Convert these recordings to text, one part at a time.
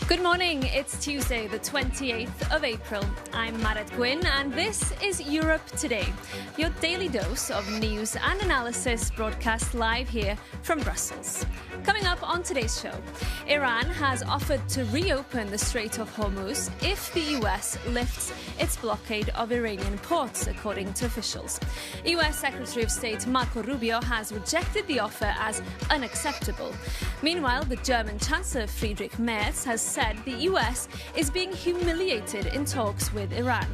Good morning, it's Tuesday, the 28th of April. I'm Marit Gwyn and this is Europe Today, your daily dose of news and analysis broadcast live here from Brussels. Coming up on today's show, Iran has offered to reopen the Strait of Hormuz if the US lifts its blockade of Iranian ports, according to officials. US Secretary of State Marco Rubio has rejected the offer as unacceptable. Meanwhile, the German Chancellor Friedrich Merz has said the US is being humiliated in talks with Iran.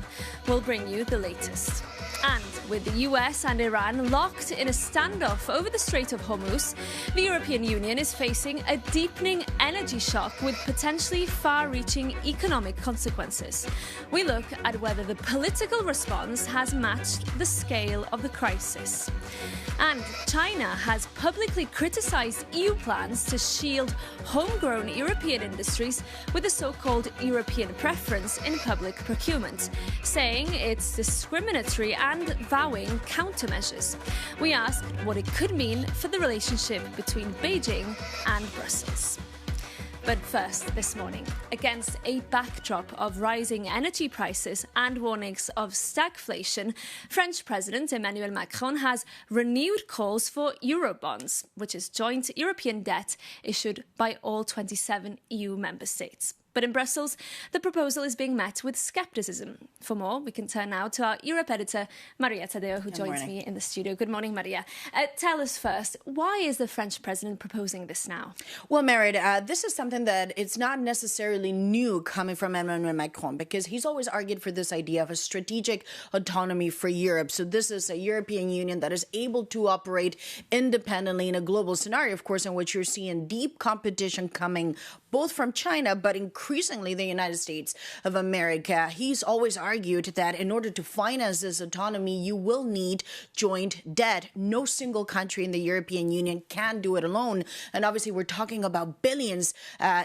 We'll bring you the latest. And with the US and Iran locked in a standoff over the Strait of Hormuz, the European Union is facing a deepening energy shock with potentially far-reaching economic consequences. We look at whether the political response has matched the scale of the crisis. And China has publicly criticised EU plans to shield homegrown European industries with the so-called European preference in public procurement, saying it's discriminatory and vowing countermeasures. We ask what it could mean for the relationship between Beijing and Brussels. But first, this morning, against a backdrop of rising energy prices and warnings of stagflation, French President Emmanuel Macron has renewed calls for Eurobonds, which is joint European debt issued by all 27 EU member states. But in Brussels, the proposal is being met with scepticism. For more, we can turn now to our Europe editor, Maria Tadeo, who joins me in the studio. Good morning, Maria. Tell us first, why is the French president proposing this now? Well, Merit, this is something that it's not necessarily new coming from Emmanuel Macron, because he's always argued for this idea of a strategic autonomy for Europe. So this is a European Union that is able to operate independently in a global scenario, of course, in which you're seeing deep competition coming both from China, but increasingly the United States of America. He's always argued that in order to finance this autonomy, you will need joint debt. No single country in the European Union can do it alone. And obviously, we're talking about billions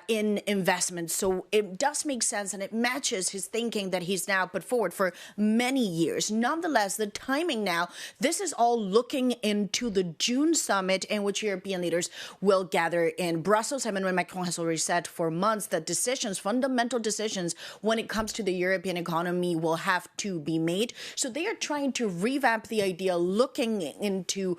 in investments. So it does make sense, and it matches his thinking that he's now put forward for many years. Nonetheless, the timing now, this is all looking into the June summit in which European leaders will gather in Brussels. Emmanuel Macron has already said for months that decisions, fundamental decisions when it comes to the European economy will have to be made. So they are trying to revamp the idea looking into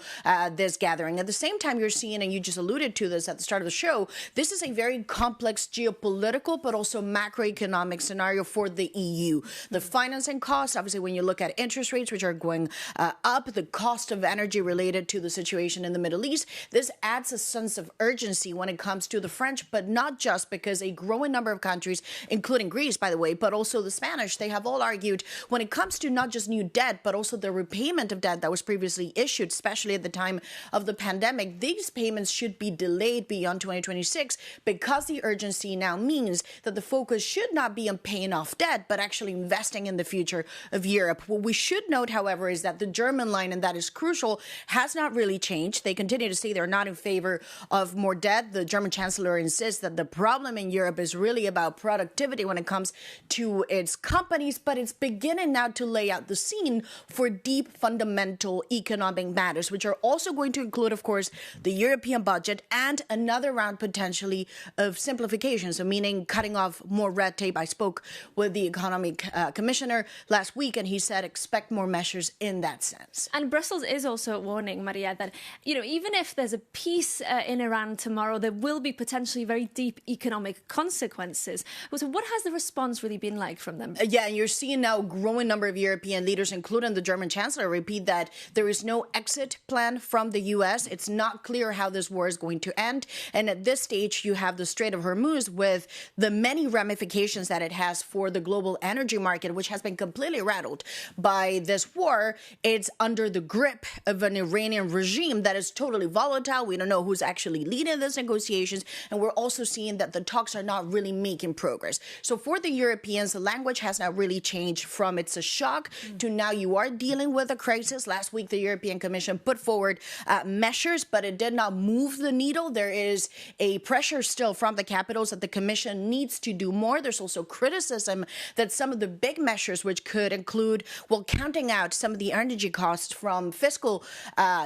this gathering. At the same time, you're seeing, and you just alluded to this at the start of the show, this is a very complex geopolitical but also macroeconomic scenario for the EU. The financing costs, obviously, when you look at interest rates, which are going up, the cost of energy related to the situation in the Middle East, this adds a sense of urgency when it comes to the French, but not just because a growing number of countries, including Greece, by the way, but also the Spanish, they have all argued when it comes to not just new debt, but also the repayment of debt that was previously issued, especially at the time of the pandemic. These payments should be delayed beyond 2026 because the urgency now means that the focus should not be on paying off debt, but actually investing in the future of Europe. What we should note, however, is that the German line, and that is crucial, has not really changed. They continue to say they're not in favor of more debt. The German Chancellor insists that the problem in Europe is really about productivity when it comes to its companies, but it's beginning now to lay out the scene for deep fundamental economic matters, which are also going to include, of course, the European budget and another round potentially of simplification, so meaning cutting off more red tape. I spoke with the economic commissioner last week, and he said expect more measures in that sense. And Brussels is also warning, Maria, that even if there's a peace in Iran tomorrow, there will be potentially very deep economic consequences. So what has the response really been like from them? Yeah, and you're seeing now a growing number of European leaders, including the German Chancellor, repeat that there is no exit plan from the U.S. It's not clear how this war is going to end. And at this stage, you have the Strait of Hormuz with the many ramifications that it has for the global energy market, which has been completely rattled by this war. It's under the grip of an Iranian regime that is totally volatile. We don't know who's actually leading these negotiations. And we're also seeing saying that the talks are not really making progress. So for the Europeans, the language has not really changed from it's a shock to now you are dealing with a crisis. Last week, the European Commission put forward measures, but it did not move the needle. There is a pressure still from the capitals that the Commission needs to do more. There's also criticism that some of the big measures, which could include, well, counting out some of the energy costs from fiscal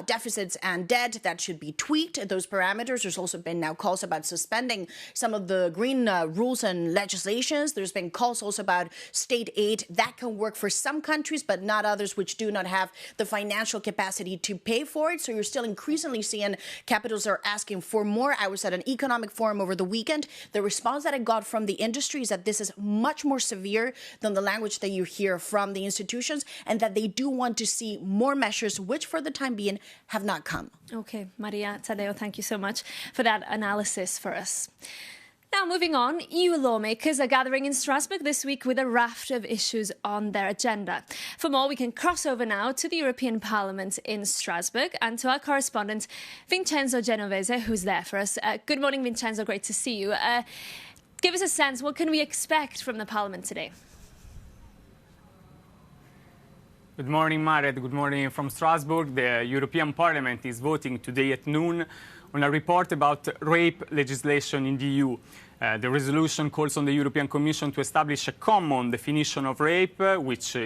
deficits and debt, that should be tweaked, those parameters. There's also been now calls about suspending some of the green rules and legislations. There's been calls also about state aid. That can work for some countries, but not others which do not have the financial capacity to pay for it. So you're still increasingly seeing capitals are asking for more. I was at an economic forum over the weekend. The response that I got from the industry is that this is much more severe than the language that you hear from the institutions, and that they do want to see more measures, which for the time being have not come. Okay, Maria Tadeo, thank you so much for that analysis for us. Now, moving on, EU lawmakers are gathering in Strasbourg this week with a raft of issues on their agenda. For more, we can cross over now to the European Parliament in Strasbourg and to our correspondent, Vincenzo Genovese, who's there for us. Good morning, Vincenzo. Great to see you. Give us a sense, what can we expect from the Parliament today? Good morning, Maret. Good morning from Strasbourg. The European Parliament is voting today at noon on a report about rape legislation in the EU. The resolution calls on the European Commission to establish a common definition of rape, which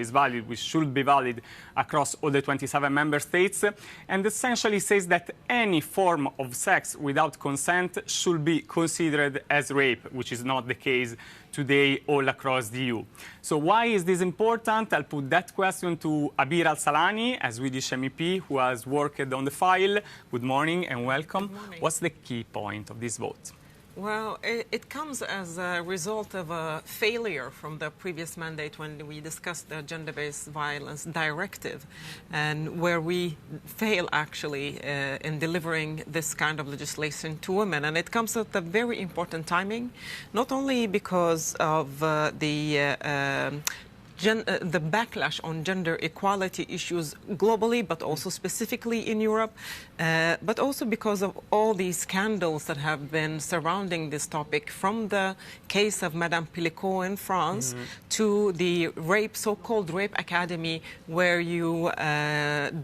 should be valid across all the 27 member states, and essentially says that any form of sex without consent should be considered as rape, which is not the case today all across the EU. So why is this important? I'll put that question to Abir Al-Salani, a Swedish MEP who has worked on the file. Good morning and welcome. Good morning. What's the key point of this vote? Well, it comes as a result of a failure from the previous mandate when we discussed the gender-based violence directive, and where we fail actually in delivering this kind of legislation to women. And it comes at a very important timing, not only because of the backlash on gender equality issues globally, but also specifically in Europe, but also because of all these scandals that have been surrounding this topic, from the case of Madame Pilicot in France to the so-called rape academy, where you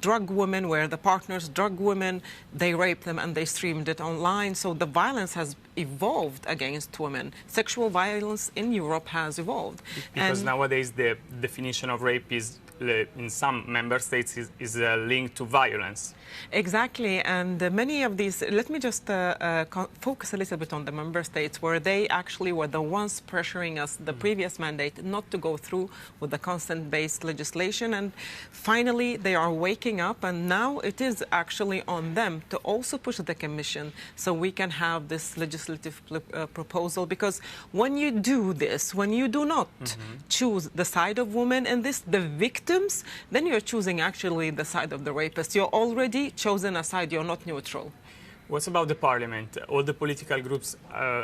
drug women, where the partners drug women, they rape them and they streamed it online. So the violence has evolved against women. Sexual violence in Europe has evolved. Because nowadays the definition of rape is, in some member states, is linked to violence. Exactly, and many of these, let me just focus a little bit on the member states, where they actually were the ones pressuring us, the previous mandate, not to go through with the consent-based legislation. And finally, they are waking up, and now it is actually on them to also push the Commission so we can have this legislative proposal. Because when you do this, when you do not choose the side of women in this, the victims, then you're choosing actually the side of the rapist. You're already chosen a side, you're not neutral. What about the Parliament? All the political groups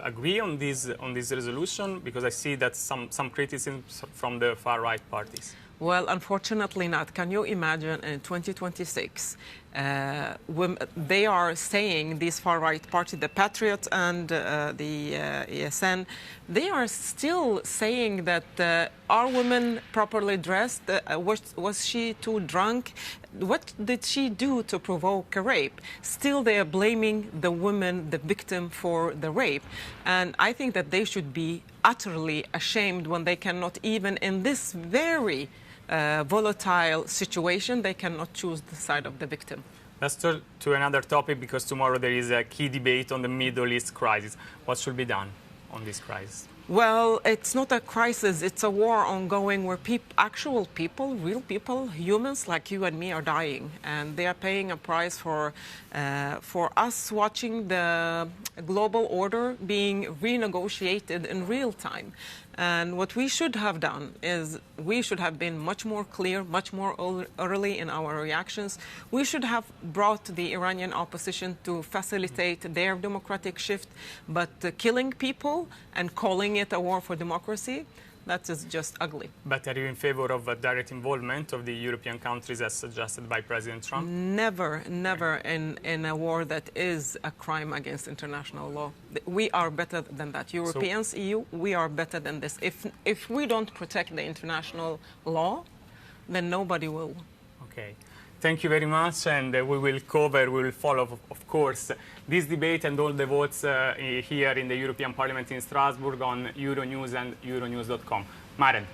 agree on this resolution? Because I see that some criticism from the far-right parties. Well, unfortunately not. Can you imagine in 2026, they are saying, these far-right parties, the Patriots and the ESN, they are still saying that are women properly dressed? Was she too drunk? What did she do to provoke a rape? Still, they are blaming the woman, the victim, for the rape. And I think that they should be utterly ashamed when they cannot, even in this very volatile situation, they cannot choose the side of the victim. Let's turn to another topic, because tomorrow there is a key debate on the Middle East crisis. What should be done on this crisis? Well, it's not a crisis, it's a war ongoing where actual people, real people, humans like you and me are dying. And they are paying a price for us watching the global order being renegotiated in real time. And what we should have done is we should have been much more clear, much more early in our reactions. We should have brought the Iranian opposition to facilitate their democratic shift, but killing people and calling it a war for democracy, That is just ugly. But are you in favor of a direct involvement of the European countries as suggested by President Trump? Never in a war that is a crime against international law. We are better than that. Europeans, EU, we are better than this. If we don't protect the international law, then nobody will. Okay. Thank you very much, and we will follow, of course, this debate and all the votes here in the European Parliament in Strasbourg on Euronews and Euronews.com. Maren.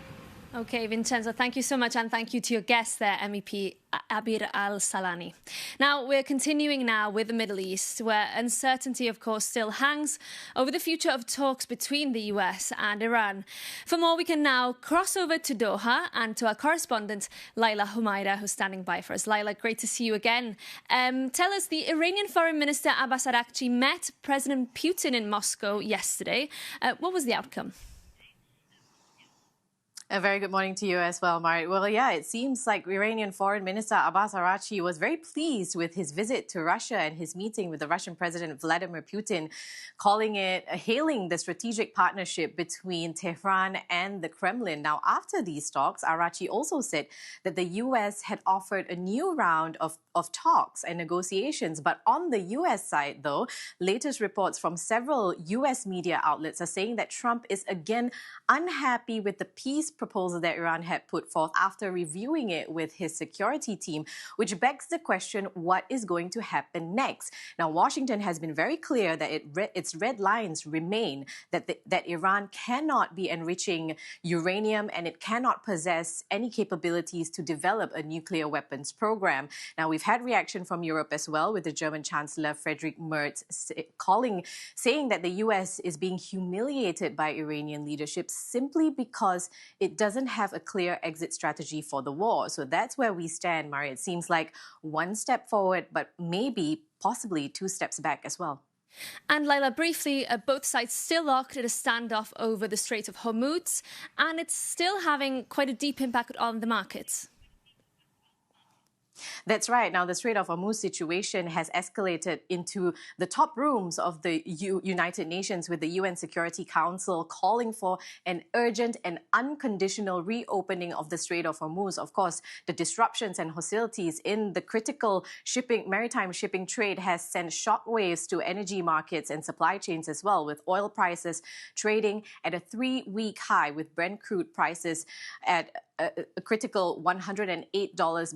Okay, Vincenzo, thank you so much, and thank you to your guest there, MEP Abir Al-Salani. Now, we're continuing now with the Middle East, where uncertainty, of course, still hangs over the future of talks between the US and Iran. For more, we can now cross over to Doha and to our correspondent, Laila Humaira, who's standing by for us. Laila, great to see you again. Tell us, the Iranian Foreign Minister Abbas Araghchi met President Putin in Moscow yesterday. What was the outcome? A very good morning to you as well, Marit. Well, yeah, it seems like Iranian Foreign Minister Abbas Araghchi was very pleased with his visit to Russia and his meeting with the Russian President Vladimir Putin, hailing the strategic partnership between Tehran and the Kremlin. Now, after these talks, Araghchi also said that the U.S. had offered a new round of talks and negotiations. But on the U.S. side, though, latest reports from several U.S. media outlets are saying that Trump is again unhappy with the peace proposal that Iran had put forth after reviewing it with his security team, which begs the question, what is going to happen next? Now, Washington has been very clear that its red lines remain, that Iran cannot be enriching uranium and it cannot possess any capabilities to develop a nuclear weapons program. Now, we've had reaction from Europe as well, with the German Chancellor Friedrich Merz saying that the U.S. is being humiliated by Iranian leadership simply because it doesn't have a clear exit strategy for the war. So that's where we stand, Mari. It seems like one step forward, but maybe, possibly 2 steps back as well. And Laila, briefly, both sides still locked at a standoff over the Strait of Hormuz, and it's still having quite a deep impact on the markets. That's right. Now, the Strait of Hormuz situation has escalated into the top rooms of the United Nations, with the UN Security Council calling for an urgent and unconditional reopening of the Strait of Hormuz. Of course, the disruptions and hostilities in the critical maritime shipping trade has sent shockwaves to energy markets and supply chains as well, with oil prices trading at a 3-week high, with Brent crude prices at a critical $108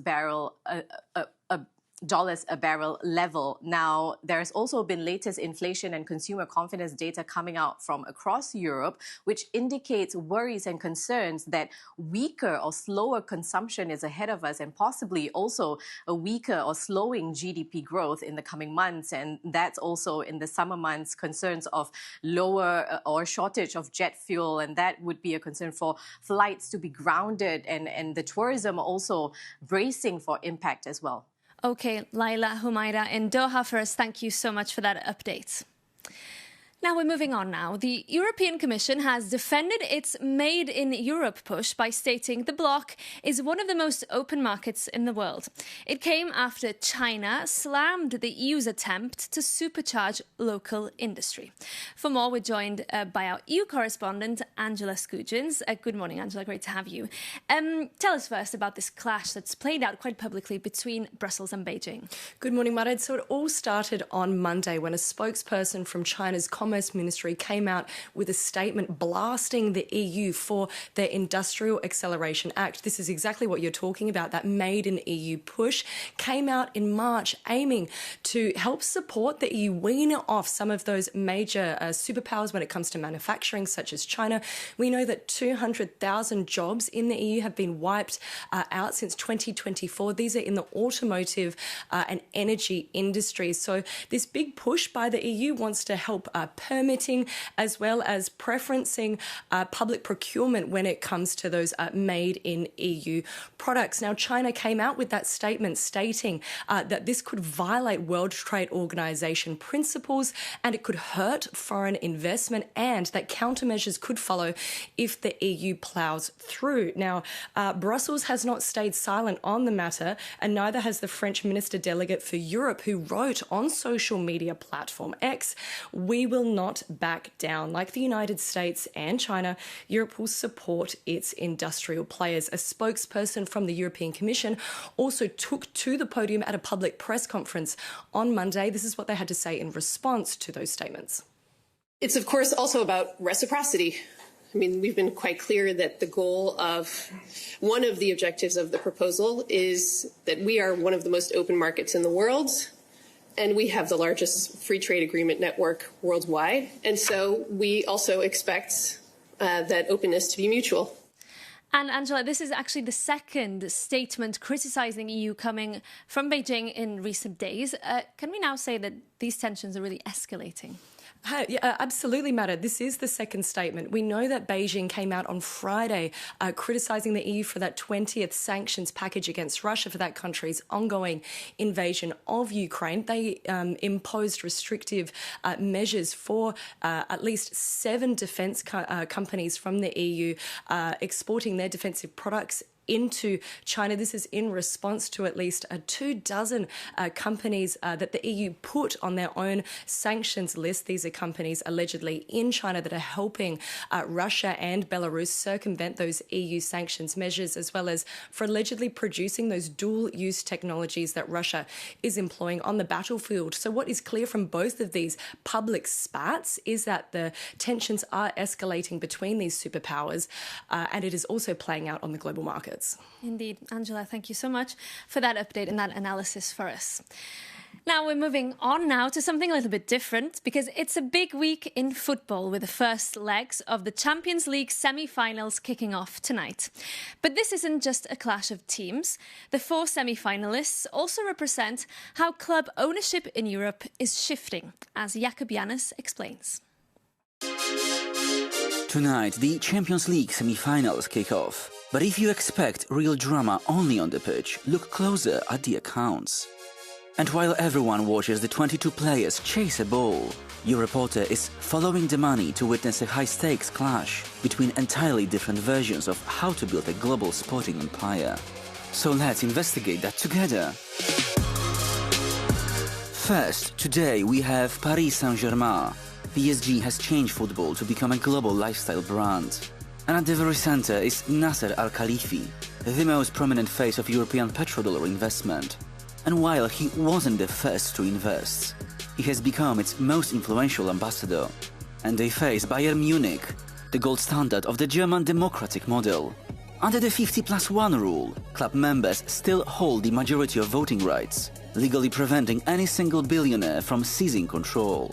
a barrel level. Now, there has also been latest inflation and consumer confidence data coming out from across Europe, which indicates worries and concerns that weaker or slower consumption is ahead of us, and possibly also a weaker or slowing GDP growth in the coming months. And that's also in the summer months, concerns of lower or shortage of jet fuel, and that would be a concern for flights to be grounded, and the tourism also bracing for impact as well. Okay, Laila Humaira in Doha for us. Thank you so much for that update. Now we're moving on now. The European Commission has defended its Made in Europe push by stating the bloc is one of the most open markets in the world. It came after China slammed the EU's attempt to supercharge local industry. For more, we're joined by our EU correspondent, Angela Skujins. Good morning, Angela. Great to have you. Tell us first about this clash that's played out quite publicly between Brussels and Beijing. Good morning, Mared. So it all started on Monday when a spokesperson from China's Commerce Ministry came out with a statement blasting the EU for their Industrial Acceleration Act. This is exactly what you're talking about. That Made in EU push came out in March, aiming to help support the EU wean off some of those major superpowers when it comes to manufacturing, such as China. We know that 200,000 jobs in the EU have been wiped out since 2024. These are in the automotive and energy industries. So this big push by the EU wants to help permitting as well as preferencing public procurement when it comes to those made in EU products. Now, China came out with that statement stating that this could violate World Trade Organization principles and it could hurt foreign investment, and that countermeasures could follow if the EU plows through. Now, Brussels has not stayed silent on the matter, and neither has the French Minister Delegate for Europe, who wrote on social media platform X, "We will not back down. Like the United States and China, Europe will support its industrial players. A spokesperson from the European Commission also took to the podium at a public press conference on Monday. This is what they had to say in response to those statements. It's, of course, also about reciprocity. I mean, we've been quite clear that the goal of one of the objectives of the proposal is that we are one of the most open markets in the world, and we have the largest free trade agreement network worldwide. And so we also expect that openness to be mutual. And Angela, this is actually the second statement criticising EU coming from Beijing in recent days. Can we now say that these tensions are really escalating? Yeah, absolutely, Mara. This is the second statement. We know that Beijing came out on Friday criticising the EU for that 20th sanctions package against Russia for that country's ongoing invasion of Ukraine. They imposed restrictive measures for at least 7 defence companies from the EU exporting their defensive products into China. This is in response to at least 24 companies that the EU put on their own sanctions list. These are companies allegedly in China that are helping Russia and Belarus circumvent those EU sanctions measures, as well as for allegedly producing those dual-use technologies that Russia is employing on the battlefield. So what is clear from both of these public spats is that the tensions are escalating between these superpowers, and it is also playing out on the global market. Indeed. Angela, thank you so much for that update and that analysis for us. Now we're moving on now to something a little bit different, because it's a big week in football with the first legs of the Champions League semi-finals kicking off tonight. But this isn't just a clash of teams. The 4 semi-finalists also represent how club ownership in Europe is shifting, as Jakob Jannes explains. Tonight, the Champions League semi-finals kick off. But if you expect real drama only on the pitch, look closer at the accounts. And while everyone watches the 22 players chase a ball, your reporter is following the money to witness a high-stakes clash between entirely different versions of how to build a global sporting empire. So let's investigate that together. First, today we have Paris Saint-Germain. PSG has changed football to become a global lifestyle brand. And at the very center is Nasser Al-Khalifi, the most prominent face of European petrodollar investment. And while he wasn't the first to invest, he has become its most influential ambassador. And they face Bayern Munich, the gold standard of the German democratic model. Under the 50+1 rule, club members still hold the majority of voting rights, legally preventing any single billionaire from seizing control.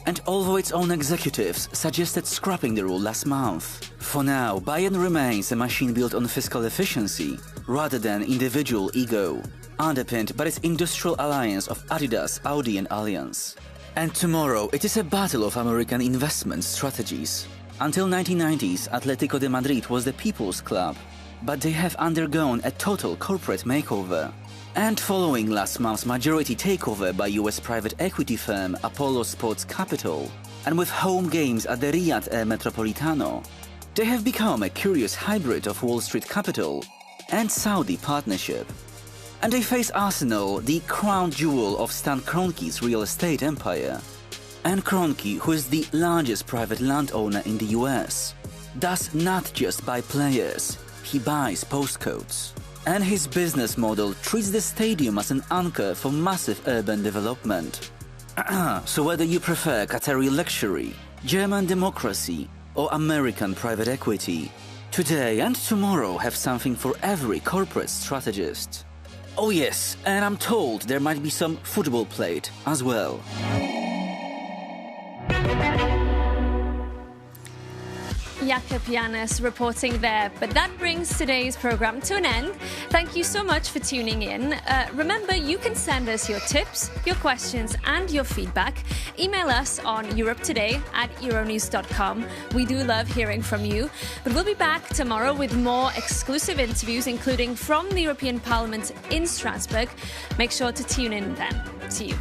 And although its own executives suggested scrapping the rule last month, for now Bayern remains a machine built on fiscal efficiency rather than individual ego, underpinned by its industrial alliance of Adidas, Audi and Allianz. And tomorrow it is a battle of American investment strategies. Until 1990s, Atletico de Madrid was the people's club, but they have undergone a total corporate makeover. And following last month's majority takeover by US private equity firm Apollo Sports Capital, and with home games at the Riyadh Air Metropolitano, they have become a curious hybrid of Wall Street capital and Saudi partnership. And they face Arsenal, the crown jewel of Stan Kroenke's real estate empire. And Kroenke, who is the largest private landowner in the US, does not just buy players, he buys postcodes. And his business model treats the stadium as an anchor for massive urban development. So whether you prefer Qatari luxury, German democracy, or American private equity, today and tomorrow have something for every corporate strategist. Oh yes, and I'm told there might be some football played as well. Jakob Jannes reporting there. But that brings today's programme to an end. Thank you so much for tuning in. Remember, you can send us your tips, your questions and your feedback. Email us on europetoday@euronews.com. We do love hearing from you. But we'll be back tomorrow with more exclusive interviews, including from the European Parliament in Strasbourg. Make sure to tune in then. See you.